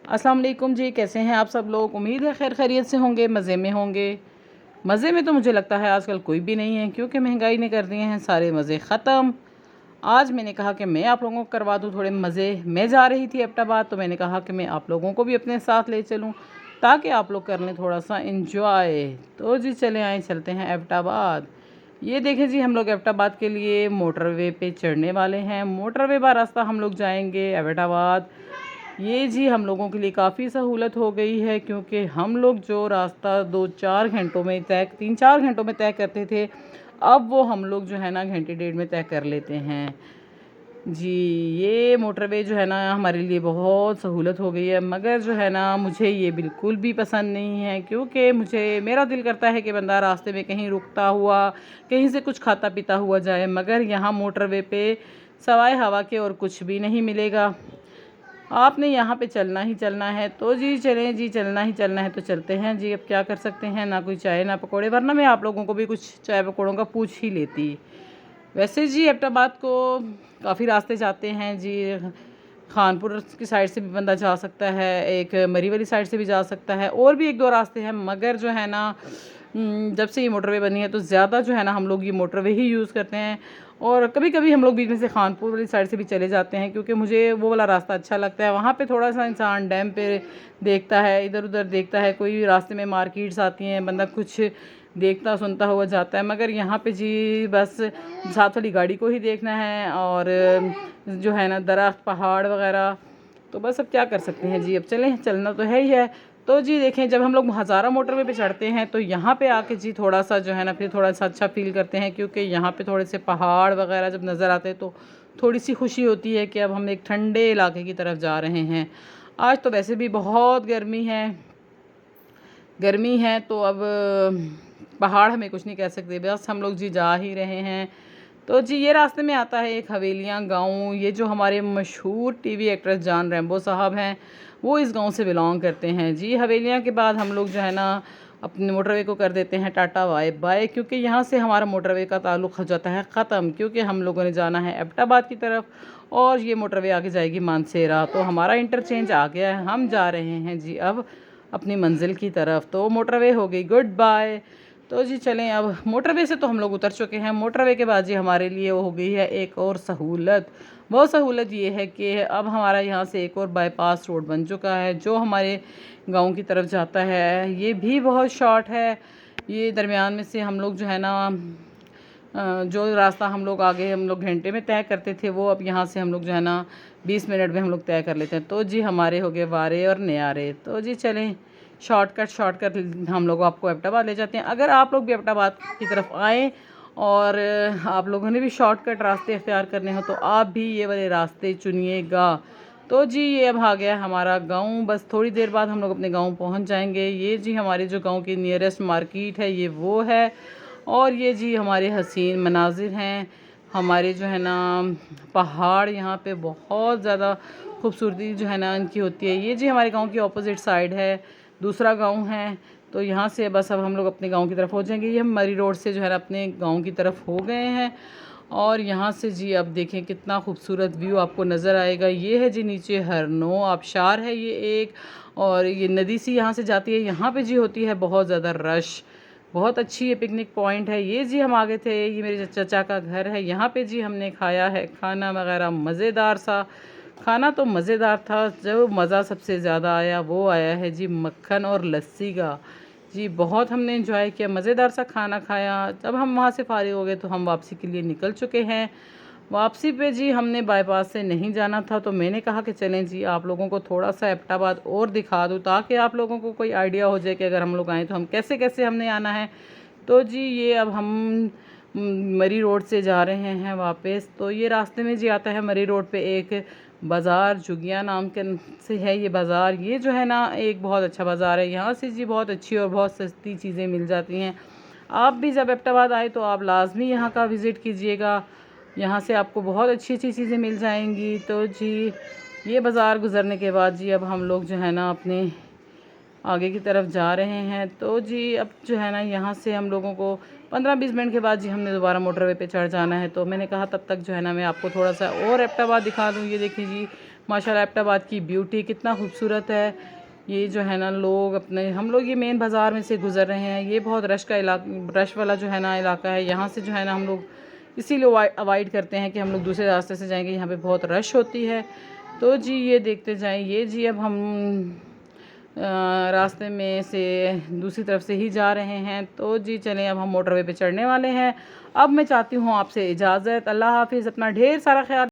अस्सलाम वालेकुम जी, कैसे हैं आप सब लोग। उम्मीद है खैर खैरियत से होंगे, मज़े में होंगे। मज़े में तो मुझे लगता है आजकल कोई भी नहीं है, क्योंकि महंगाई ने कर दिए हैं सारे मज़े ख़त्म। आज मैंने कहा कि मैं आप लोगों को करवा दूँ थोड़े मज़े। मैं जा रही थी एबटाबाद, तो मैंने कहा कि मैं आप लोगों को भी अपने साथ ले चलूँ, ताकि आप लोग कर लें थोड़ा सा इंजॉय। तो जी चले आए, चलते हैं एबटाबाद। ये देखें जी, हम लोग एबटाबाद के लिए मोटरवे पे चढ़ने वाले हैं। मोटरवे का रास्ता हम लोग जाएंगे एबटाबाद। ये जी हम लोगों के लिए काफ़ी सहूलत हो गई है, क्योंकि हम लोग जो रास्ता 3-4 घंटों में तय करते थे, अब वो हम लोग जो है ना घंटे डेढ़ में तय कर लेते हैं जी। ये मोटरवे जो है ना हमारे लिए बहुत सहूलत हो गई है, मगर जो है ना मुझे ये बिल्कुल भी पसंद नहीं है, क्योंकि मेरा दिल करता है कि बंदा रास्ते में कहीं रुकता हुआ, कहीं से कुछ खाता पीता हुआ जाए, मगर यहाँ मोटरवे पे सवाए हवा के और कुछ भी नहीं मिलेगा। आपने यहाँ पे चलना ही चलना है, तो जी चलें जी, चलना ही चलना है तो चलते हैं जी। अब क्या कर सकते हैं, ना कोई चाय ना पकौड़े, वरना मैं आप लोगों को भी कुछ चाय पकौड़ों का पूछ ही लेती। वैसे जी एबटाबाद को काफ़ी रास्ते जाते हैं जी। खानपुर की साइड से भी बंदा जा सकता है, एक मरी वाली साइड से भी जा सकता है, और भी एक दो रास्ते हैं, मगर जो है ना जब से ये मोटरवे बनी है तो ज़्यादा जो है ना हम लोग ये मोटरवे ही यूज़ करते हैं। और कभी कभी हम लोग बीच में से खानपुर वाली साइड से भी चले जाते हैं, क्योंकि मुझे वो वाला रास्ता अच्छा लगता है। वहाँ पे थोड़ा सा इंसान डैम पे देखता है, इधर उधर देखता है, कोई रास्ते में मार्केट्स आती हैं, बंदा कुछ देखता सुनता हुआ जाता है। मगर यहाँ पे जी बस साथ वाली गाड़ी को ही देखना है, और जो है ना दरख्त पहाड़ वगैरह। तो बस अब क्या कर सकते हैं जी, अब चलें, चलना तो है ही है। तो जी देखें, जब हम लोग हज़ारा मोटरवे पे चढ़ते हैं तो यहाँ पे आके जी थोड़ा सा जो है ना फिर थोड़ा सा अच्छा फ़ील करते हैं, क्योंकि यहाँ पे थोड़े से पहाड़ वगैरह जब नज़र आते हैं तो थोड़ी सी खुशी होती है कि अब हम एक ठंडे इलाके की तरफ जा रहे हैं। आज तो वैसे भी बहुत गर्मी है, तो अब पहाड़ हमें कुछ नहीं कह सकते, बस हम लोग जी जा ही रहे हैं। तो जी ये रास्ते में आता है एक हवेलियाँ गांव। ये जो हमारे मशहूर टीवी एक्ट्रेस जान रैम्बो साहब हैं, वो इस गांव से बिलोंग करते हैं जी। हवेलियाँ के बाद हम लोग जो है ना अपने मोटरवे को कर देते हैं टाटा बाय बाय, क्योंकि यहाँ से हमारा मोटरवे का ताल्लुक़ हो जाता है ख़त्म, क्योंकि हम लोगों ने जाना है एबटाबाद की तरफ, और ये मोटरवे आगे जाएगी मानसेरा। तो हमारा इंटरचेंज आ गया है, हम जा रहे हैं जी अब अपनी मंजिल की तरफ। तो मोटरवे हो गई गुड बाय। तो जी चलें, अब मोटरवे से तो हम लोग उतर चुके हैं। मोटरवे के बाद जी हमारे लिए वो हो गई है एक और सहूलत। वो सहूलत ये है कि अब हमारा यहाँ से एक और बाईपास रोड बन चुका है, जो हमारे गांव की तरफ जाता है। ये भी बहुत शॉर्ट है। ये दरमियान में से हम लोग जो है ना जो रास्ता हम लोग घंटे में तय करते थे, वो अब यहाँ से हम लोग जो है ना 20 मिनट में हम लोग तय कर लेते हैं। तो जी हमारे हो गए वारे और न्यारे। तो जी चलें, शॉर्टकट हम लोग आपको एबटाबाद ले जाते हैं। अगर आप लोग भी एबटाबाद की तरफ आएँ और आप लोगों ने भी शॉर्टकट रास्ते इख्तियार करने हो, तो आप भी ये वाले रास्ते चुनिएगा। तो जी ये अब आ गया हमारा गांव, बस थोड़ी देर बाद हम लोग अपने गांव पहुंच जाएंगे। ये जी हमारे जो गांव की नियरेस्ट मार्केट है, ये वो है। और ये जी हमारे हसीन मनाजिर हैं, हमारे जो है ना पहाड़, यहाँ पे बहुत ज़्यादा खूबसूरती जो है ना इनकी होती है। ये जी हमारे गांव की ऑपोजिट साइड है, दूसरा गांव है। तो यहाँ से बस अब हम लोग अपने गांव की तरफ हो जाएंगे। ये हम मरी रोड से जो है ना अपने गांव की तरफ हो गए हैं। और यहाँ से जी अब देखें कितना खूबसूरत व्यू आपको नज़र आएगा। ये है जी नीचे हरनो आबशार है ये एक, और ये नदी सी यहाँ से जाती है। यहाँ पे जी होती है बहुत ज़्यादा रश, बहुत अच्छी ये पिकनिक पॉइंट है। ये जी हम आगे थे, ये मेरे चाचा का घर है। यहाँ पे जी हमने खाया है खाना वगैरह, मज़ेदार सा खाना तो मज़ेदार था। जो मज़ा सबसे ज़्यादा आया वो आया है जी मक्खन और लस्सी का। जी बहुत हमने एंजॉय किया, मज़ेदार सा खाना खाया। जब हम वहाँ से फारिग हो गए तो हम वापसी के लिए निकल चुके हैं। वापसी पे जी हमने बाईपास से नहीं जाना था, तो मैंने कहा कि चलें जी आप लोगों को थोड़ा सा एबटाबाद और दिखा दूँ, ताकि आप लोगों को कोई आइडिया हो जाए कि अगर हम लोग आएँ तो हम कैसे कैसे हमने आना है। तो जी ये अब हम मरी रोड से जा रहे हैं वापस। तो ये रास्ते में जी आता है मरी रोड पे एक बाज़ार, जुगिया नाम के से है ये बाज़ार। ये जो है ना एक बहुत अच्छा बाज़ार है। यहाँ से जी बहुत अच्छी और बहुत सस्ती चीज़ें मिल जाती हैं। आप भी जब एबटाबाद आए तो आप लाजमी यहाँ का विज़िट कीजिएगा। यहाँ से आपको बहुत अच्छी अच्छी चीज़ें मिल जाएंगी। तो जी ये बाज़ार गुज़रने के बाद जी अब हम लोग जो है ना अपने आगे की तरफ जा रहे हैं। तो जी अब जो है ना यहाँ से हम लोगों को 15-20 मिनट के बाद जी हमने दोबारा मोटरवे पे चढ़ जाना है। तो मैंने कहा तब तक जो है ना मैं आपको थोड़ा सा और एबटाबाद दिखा दूँ। ये देखिए जी माशाल्लाह एबटाबाद की ब्यूटी कितना खूबसूरत है। ये जो है ना लोग अपने हम लोग ये मेन बाज़ार में से गुज़र रहे हैं। ये बहुत रश वाला जो है ना इलाका है। यहाँ से जो है ना हम लोग इसीलिए अवॉइड करते हैं कि हम लोग दूसरे रास्ते से जाएंगे, यहाँ पे बहुत रश होती है। तो जी ये देखते जाएं। ये जी अब हम रास्ते में से दूसरी तरफ से ही जा रहे हैं। तो जी चलें, अब हम मोटरवे पे चढ़ने वाले हैं। अब मैं चाहती हूँ आपसे इजाज़त। अल्लाह हाफ़िज़। अपना ढेर सारा ख्याल